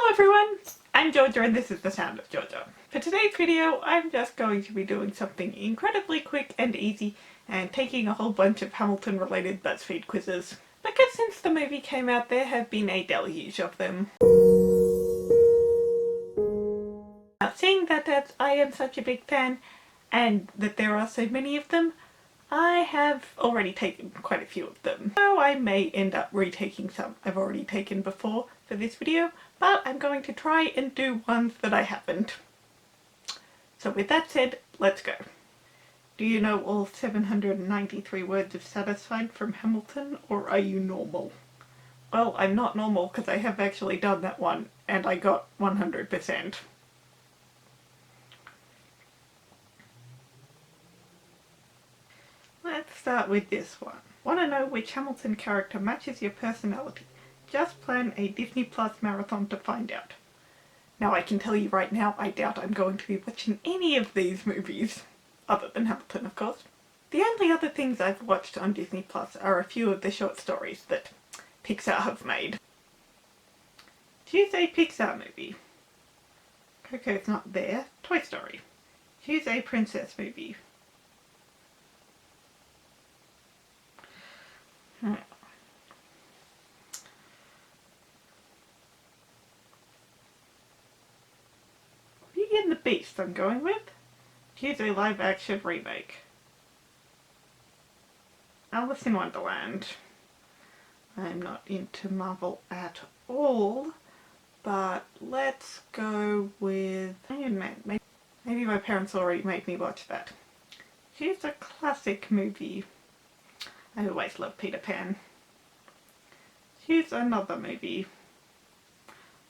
Hello everyone! I'm Georgia and this is The Sound of Georgia. For today's video, I'm just going to be doing something incredibly quick and easy and taking a whole bunch of Hamilton related BuzzFeed quizzes. Because since the movie came out, there have been a deluge of them. Now, seeing that as I am such a big fan and that there are so many of them, I have already taken quite a few of them. So I may end up retaking some I've already taken before for this video, but I'm going to try and do ones that I haven't. So with that said, let's go. Do you know all 793 words of satisfied from Hamilton, or are you normal? Well, I'm not normal because I have actually done that one and I got 100%. Let's start with this one. Want to know which Hamilton character matches your personality? Just plan a Disney Plus marathon to find out. Now I can tell you right now, I doubt I'm going to be watching any of these movies. Other than Hamilton, of course. The only other things I've watched on Disney Plus are a few of the short stories that Pixar have made. Choose a Pixar movie. Coco's not there. Toy Story. Choose a princess movie. Beauty and the Beast I'm going with. Choose a live action remake. Alice in Wonderland. I'm not into Marvel at all, but let's go with Iron Man. Maybe my parents already made me watch that. Choose a classic movie. I always love Peter Pan. Choose another movie.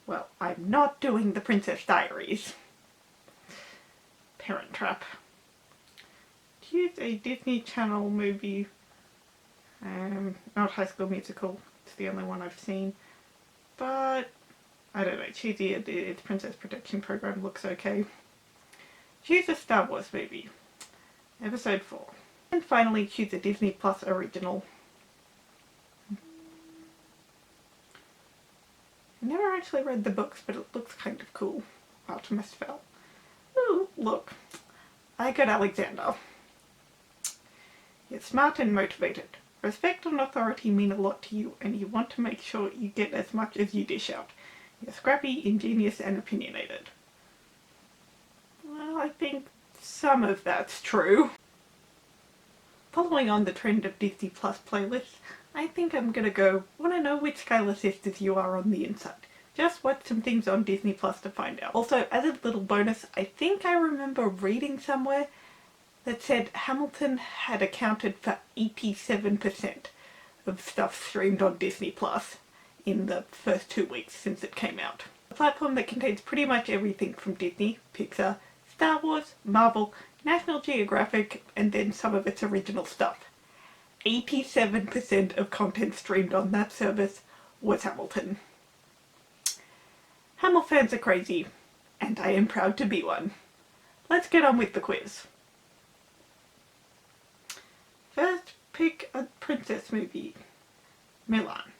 Well, I'm not doing The Princess Diaries. Parent Trap. Choose a Disney Channel movie. Not High School Musical. It's the only one I've seen. But, I don't know, cheesy, its Princess Protection Program looks okay. Choose a Star Wars movie. Episode 4. And finally, choose a Disney Plus original. I never actually read the books, but it looks kind of cool. Artemis Fowl. Ooh, look. I got Alexander. You're smart and motivated. Respect and authority mean a lot to you, and you want to make sure you get as much as you dish out. You're scrappy, ingenious, and opinionated. Well, I think some of that's true. Following on the trend of Disney Plus playlists, I think I'm gonna go, want to know which Skylar sisters you are on the inside. Just watch some things on Disney Plus to find out. Also, as a little bonus, I think I remember reading somewhere that said Hamilton had accounted for 87% of stuff streamed on Disney Plus in the first 2 weeks since it came out. A platform that contains pretty much everything from Disney, Pixar, Star Wars, Marvel, National Geographic, and then some of its original stuff. 87% of content streamed on that service was Hamilton. Hamil fans are crazy, and I am proud to be one. Let's get on with the quiz. First, pick a princess movie. Mulan.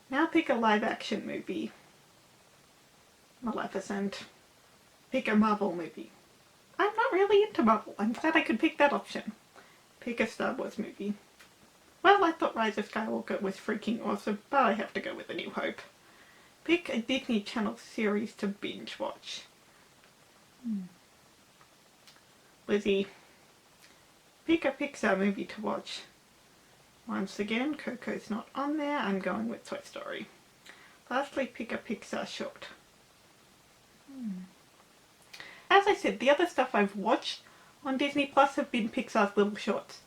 Now pick a live action movie. Maleficent. Pick a Marvel movie. I'm not really into Marvel. I'm glad I could pick that option. Pick a Star Wars movie. Well, I thought Rise of Skywalker was freaking awesome, but I have to go with A New Hope. Pick a Disney Channel series to binge watch. Lizzie. Pick a Pixar movie to watch. Once again, Coco's not on there. I'm going with Toy Story. Lastly, pick a Pixar short. As I said, the other stuff I've watched on Disney Plus have been Pixar's little shorts.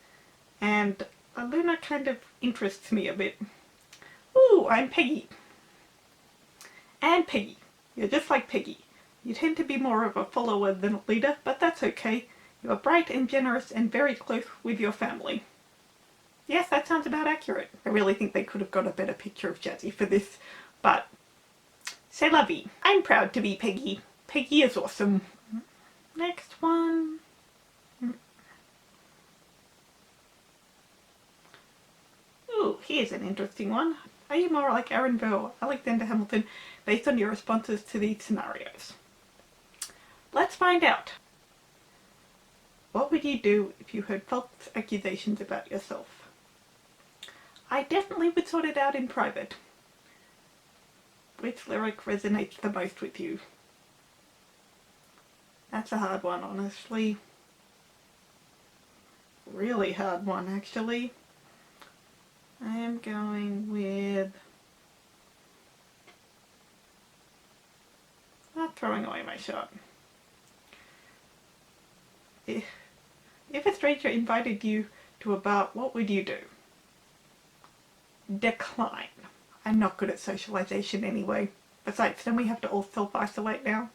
And Luna kind of interests me a bit. Ooh, I'm Peggy. And Peggy. You're just like Peggy. You tend to be more of a follower than a leader, but that's okay. You're bright and generous and very close with your family. Yes, that sounds about accurate. I really think they could have got a better picture of Jazzy for this, but c'est la vie. I'm proud to be Peggy. Peggy is awesome. Next one. Ooh, here's an interesting one. Are you more like Aaronville or Alexander Hamilton based on your responses to these scenarios? Let's find out. What would you do if you heard false accusations about yourself? I definitely would sort it out in private. Which lyric resonates the most with you? That's a hard one, honestly. Really hard one, actually. I am going with... not throwing away my shot. If a stranger invited you to a bar, what would you do? Decline. I'm not good at socialization anyway. Besides, then we have to all self-isolate now.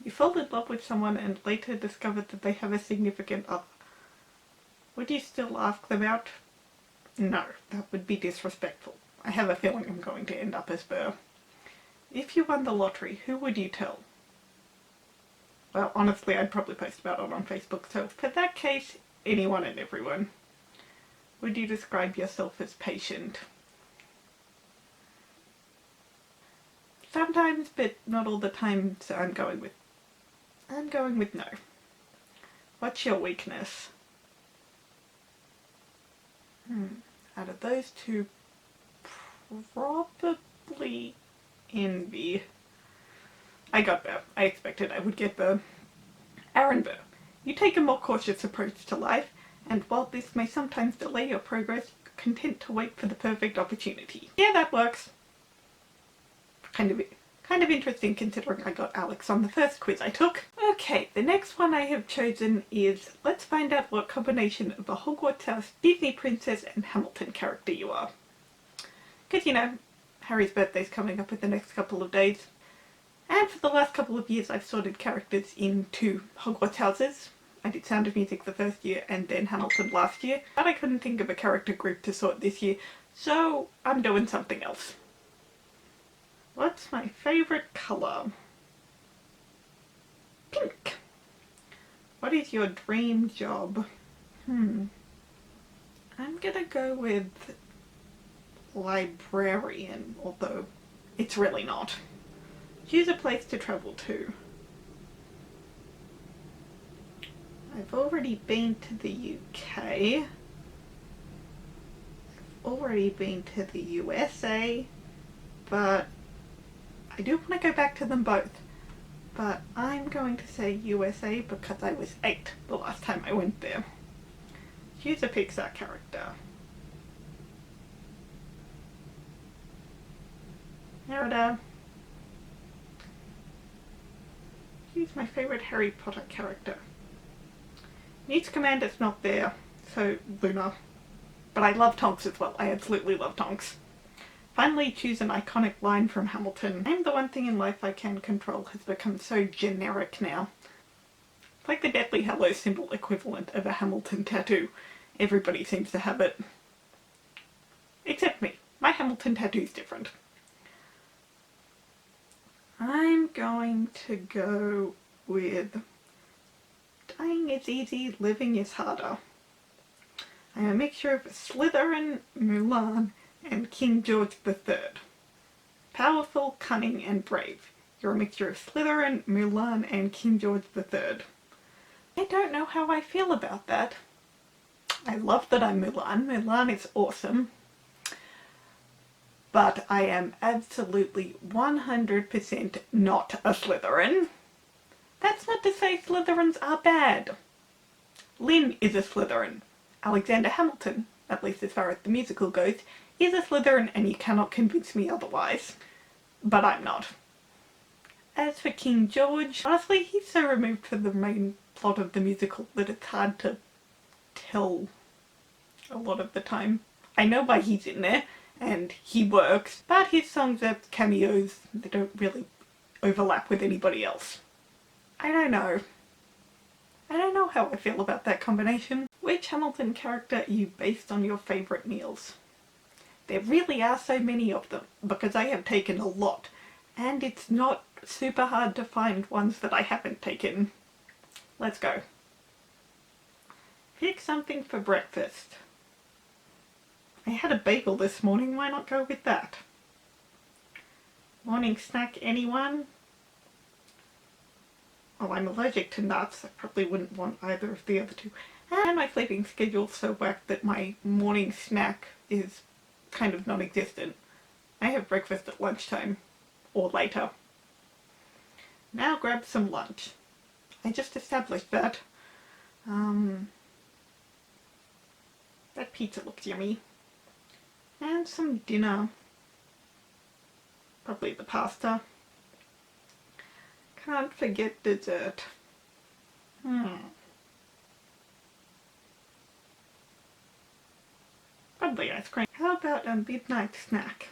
You fall in love with someone and later discover that they have a significant other. Would you still ask them out? No, that would be disrespectful. I have a feeling I'm going to end up as Burr. If you won the lottery, who would you tell? Well, honestly, I'd probably post about it on Facebook, so for that case, anyone and everyone. Would you describe yourself as patient? Sometimes, but not all the time, so I'm going with no. What's your weakness? Out of those two, probably envy. I got Burr. I expected I would get Burr. Aaronville. You take a more cautious approach to life, and while this may sometimes delay your progress, you're content to wait for the perfect opportunity. Yeah, that works. Kind of interesting considering I got Alex on the first quiz I took. Okay, the next one I have chosen is, let's find out what combination of a Hogwarts house, Disney princess and Hamilton character you are. Because, you know, Harry's birthday's coming up in the next couple of days. And for the last couple of years I've sorted characters into Hogwarts houses. I did Sound of Music the first year and then Hamilton last year. But I couldn't think of a character group to sort this year, so I'm doing something else. What's my favourite colour? Pink. What is your dream job? I'm gonna go with librarian, although it's really not. Choose a place to travel to. I've already been to the UK. I've already been to the USA, but I do want to go back to them both. But I'm going to say USA because I was 8 the last time I went there. Choose a Pixar character. Merida. Choose my favourite Harry Potter character. Newt's Commander's not there, so Luna. But I love Tonks as well. I absolutely love Tonks. Finally, choose an iconic line from Hamilton. "I'm the one thing in life I can control" has become so generic now. It's like the Deathly Hallows symbol equivalent of a Hamilton tattoo. Everybody seems to have it. Except me. My Hamilton tattoo's different. I'm going to go with dying is easy, living is harder. I'm a mixture of Slytherin, Mulan, and King George III. Powerful, cunning, and brave. You're a mixture of Slytherin, Mulan, and King George III. I don't know how I feel about that. I love that I'm Mulan. Mulan is awesome. But I am absolutely 100% not a Slytherin. That's not to say Slytherins are bad. Lynn is a Slytherin. Alexander Hamilton, at least as far as the musical goes, is a Slytherin, and you cannot convince me otherwise. But I'm not. As for King George, honestly, he's so removed from the main plot of the musical that it's hard to tell a lot of the time. I know why he's in there, and he works, but his songs are cameos. They don't really overlap with anybody else. I don't know. I don't know how I feel about that combination. Which Hamilton character are you based on your favourite meals? There really are so many of them, because I have taken a lot, and it's not super hard to find ones that I haven't taken. Let's go. Pick something for breakfast. I had a bagel this morning, why not go with that? Morning snack, anyone? Oh, I'm allergic to nuts. I probably wouldn't want either of the other two. And my sleeping schedule's so whacked that my morning snack is kind of non-existent. I have breakfast at lunchtime, or later. Now grab some lunch. I just established that. That pizza looks yummy. And some dinner. Probably the pasta. Can't forget dessert. Probably ice cream. How about a midnight snack?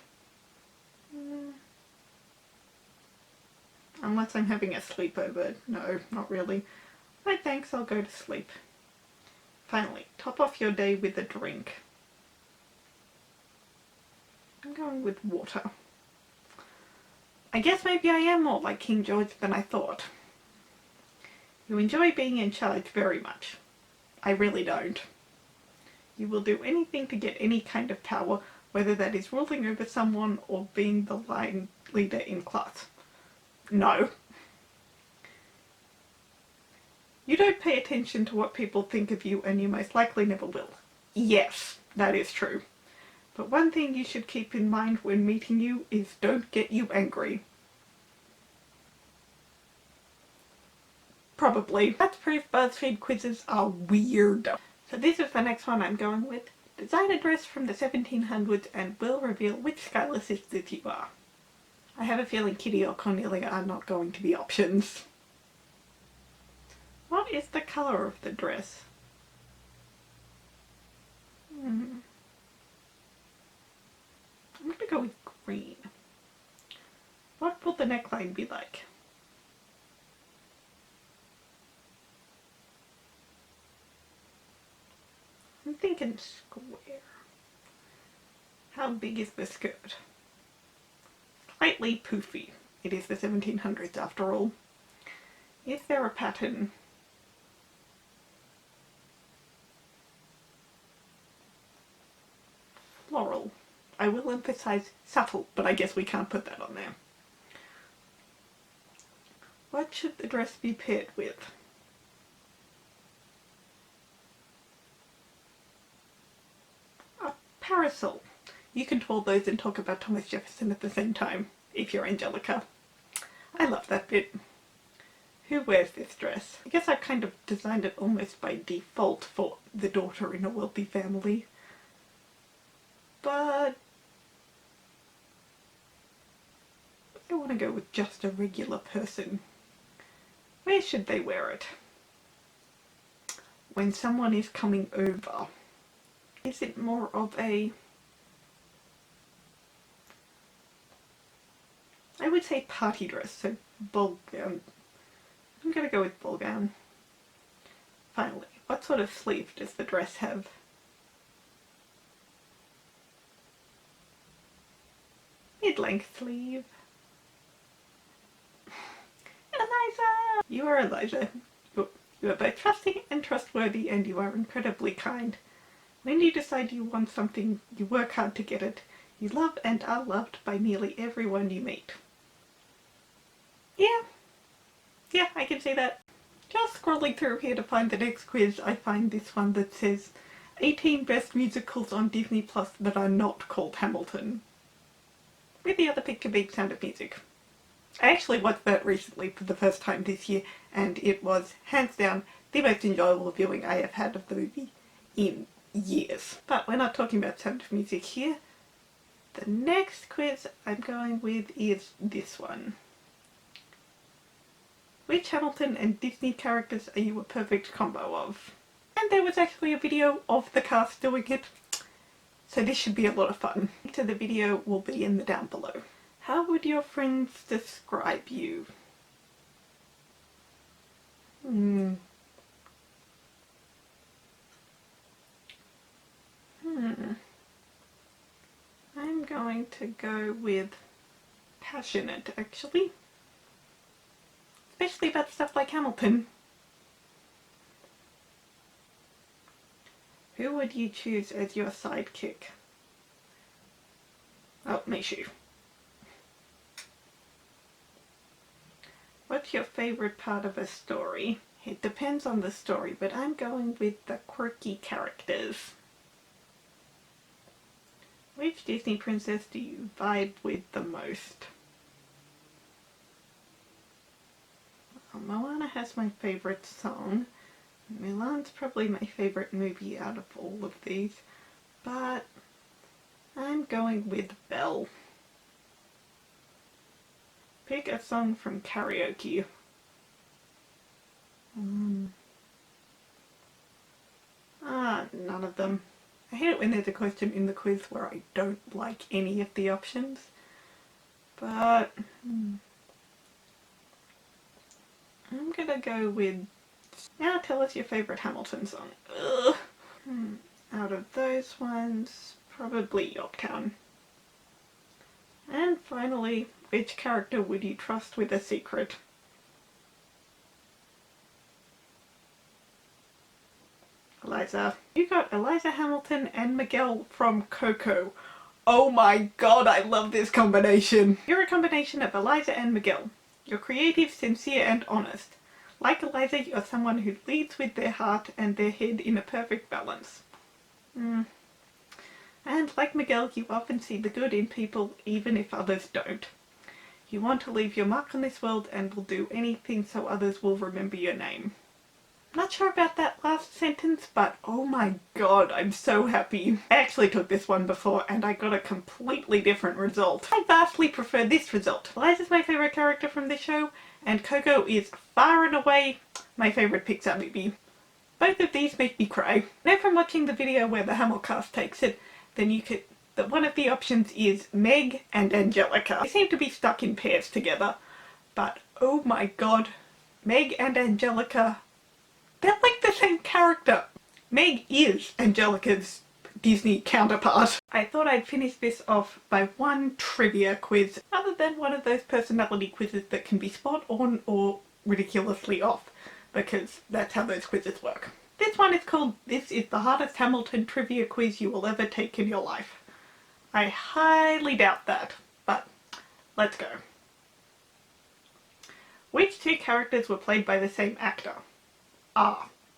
Unless I'm having a sleepover. No, not really. No thanks, I'll go to sleep. Finally, top off your day with a drink. I'm going with water. I guess maybe I am more like King George than I thought. You enjoy being in charge very much. I really don't. You will do anything to get any kind of power, whether that is ruling over someone or being the line leader in class. No. You don't pay attention to what people think of you, and you most likely never will. Yes, that is true. But one thing you should keep in mind when meeting you is don't get you angry. Probably. That's proof BuzzFeed quizzes are weird. So this is the next one I'm going with. Design a dress from the 1700s and will reveal which Skylar sisters you are. I have a feeling Kitty or Cornelia are not going to be options. What is the colour of the dress? I'm going to go with green. What will the neckline be like? I'm thinking square. How big is the skirt? Slightly poofy. It is the 1700s after all. Is there a pattern? Floral. I will emphasize subtle, but I guess we can't put that on there. What should the dress be paired with? A parasol. You can twirl those and talk about Thomas Jefferson at the same time, if you're Angelica. I love that bit. Who wears this dress? I guess I kind of designed it almost by default for the daughter in a wealthy family. But I want to go with just a regular person. Where should they wear it? When someone is coming over. Is it more of a... I would say party dress, so ball gown. I'm gonna go with ball gown. Finally, what sort of sleeve does the dress have? Mid-length sleeve. Eliza! You are Eliza. You are both trusting and trustworthy, and you are incredibly kind. When you decide you want something, you work hard to get it. You love and are loved by nearly everyone you meet. Yeah, I can see that. Just scrolling through here to find the next quiz, I find this one that says 18 best musicals on Disney Plus that are not called Hamilton. With the other picture being Sound of Music. I actually watched that recently for the first time this year, and it was, hands down, the most enjoyable viewing I have had of the movie in years. But we're not talking about Sound of Music here. The next quiz I'm going with is this one. Which Hamilton and Disney characters are you a perfect combo of? And there was actually a video of the cast doing it, so this should be a lot of fun. Link to the video will be in the down below. How would your friends describe you? I'm going to go with passionate, actually. Especially about stuff like Hamilton. Who would you choose as your sidekick? Oh, me shoe. What's your favourite part of a story? It depends on the story, but I'm going with the quirky characters. Which Disney princess do you vibe with the most? Well, Moana has my favourite song. Mulan's probably my favourite movie out of all of these, but I'm going with Belle. Pick a song from karaoke. None of them. I hate it when there's a question in the quiz where I don't like any of the options. But I'm gonna go with... Now tell us your favourite Hamilton song. Ugh. Out of those ones, probably Yorktown. And finally, which character would you trust with a secret? Eliza. You got Eliza Hamilton and Miguel from Coco. Oh my god, I love this combination. You're a combination of Eliza and Miguel. You're creative, sincere and honest. Like Eliza, you're someone who leads with their heart and their head in a perfect balance. And like Miguel, you often see the good in people even if others don't. You want to leave your mark on this world and will do anything so others will remember your name. Not sure about that last sentence, but oh my god, I'm so happy. I actually took this one before and I got a completely different result. I vastly prefer this result. Eliza's my favourite character from this show, and Coco is far and away my favourite Pixar movie. Both of these make me cry. Now from watching the video where the Hamilcast takes it, then you could... that one of the options is Meg and Angelica. They seem to be stuck in pairs together, but oh my god, Meg and Angelica, they're like the same character. Meg is Angelica's Disney counterpart. I thought I'd finish this off by one trivia quiz, other than one of those personality quizzes that can be spot on or ridiculously off, because that's how those quizzes work. This one is called This is the Hardest Hamilton Trivia Quiz You Will Ever Take in Your Life. I highly doubt that, but let's go. Which two characters were played by the same actor?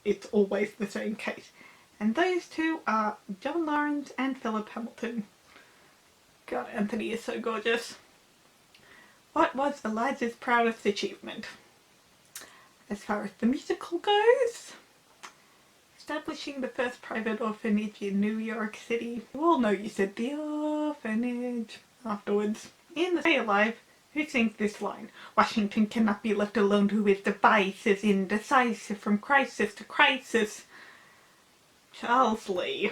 It's always the same case. And those two are John Lawrence and Philip Hamilton. God, Anthony is so gorgeous. What was Eliza's proudest achievement? As far as the musical goes, establishing the first private orphanage in New York City. You all know you said the orphanage afterwards. In the Stay Alive, who sings this line? Washington cannot be left alone, who is divisive, indecisive, from crisis to crisis. Charles Lee.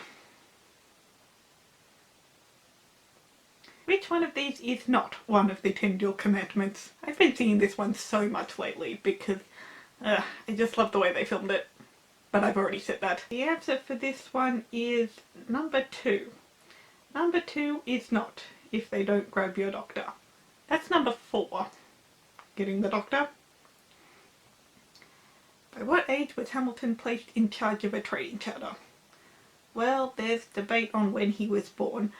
Which one of these is not one of the 10 Dual Commandments? I've been singing this one so much lately because I just love the way they filmed it. But I've already said that. The answer for this one is number 2. Number 2 is not if they don't grab your doctor. That's number 4. Getting the doctor. By what age was Hamilton placed in charge of a trading charter? Well, there's debate on when he was born,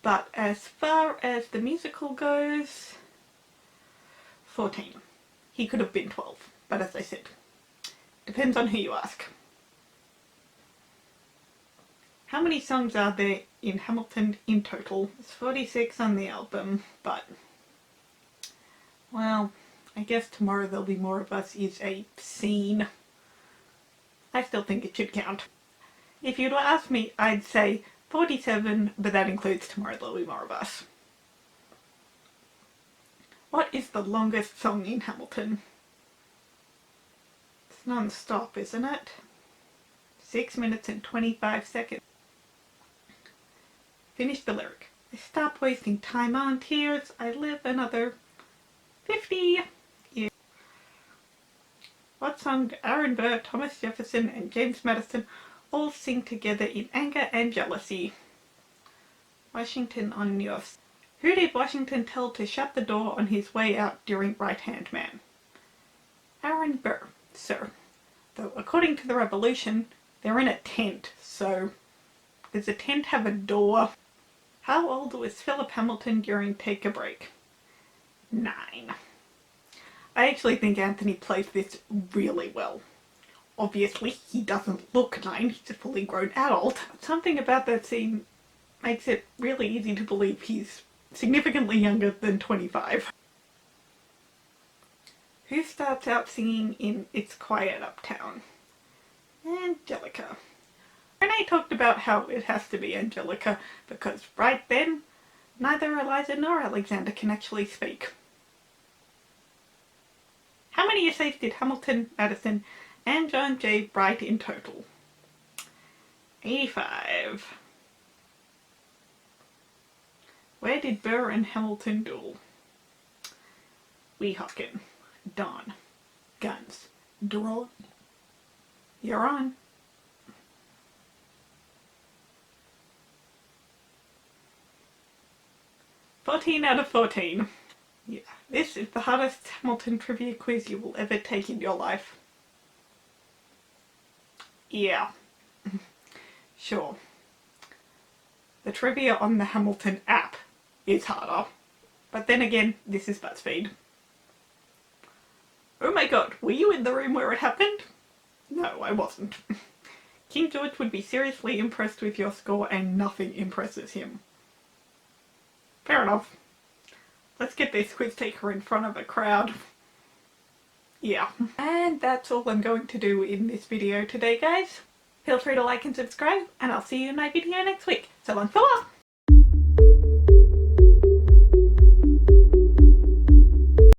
but as far as the musical goes, 14. He could have been 12, but as I said, depends on who you ask. How many songs are there in Hamilton in total? There's 46 on the album, but... well, I guess Tomorrow There'll Be More of Us is a scene. I still think it should count. If you'd ask me, I'd say 47, but that includes Tomorrow There'll Be More of Us. What is the longest song in Hamilton? It's non-stop, isn't it? 6 minutes and 25 seconds. Finish the lyric. I stop wasting time on tears. I live another 50 years. What song do Aaronville, Thomas Jefferson and James Madison all sing together in anger and jealousy? Washington on your... Who did Washington tell to shut the door on his way out during Right Hand Man? Aaron Burr, sir. Though according to the Revolution, they're in a tent, so does a tent have a door? How old was Philip Hamilton during Take a Break? 9. I actually think Anthony plays this really well. Obviously, he doesn't look 9, he's a fully grown adult. Something about that scene makes it really easy to believe he's significantly younger than 25. Who starts out singing in It's Quiet Uptown? Angelica. Renee talked about how it has to be Angelica because right then, neither Eliza nor Alexander can actually speak. How many essays did Hamilton, Madison, and John Jay write in total? 85. Where did Burr and Hamilton duel? Weehawken. Dawn. Guns. Draw. You're on. "14 out of 14. Yeah, this is the hardest Hamilton trivia quiz you will ever take in your life. Yeah. Sure. The trivia on the Hamilton app is harder. But then again, this is BuzzFeed. Oh my god, were you in the room where it happened? No, I wasn't. King George would be seriously impressed with your score and nothing impresses him. Fair enough. Let's get this quiz taker in front of a crowd. Yeah. And that's all I'm going to do in this video today, guys. Feel free to like and subscribe, and I'll see you in my video next week. So long for now!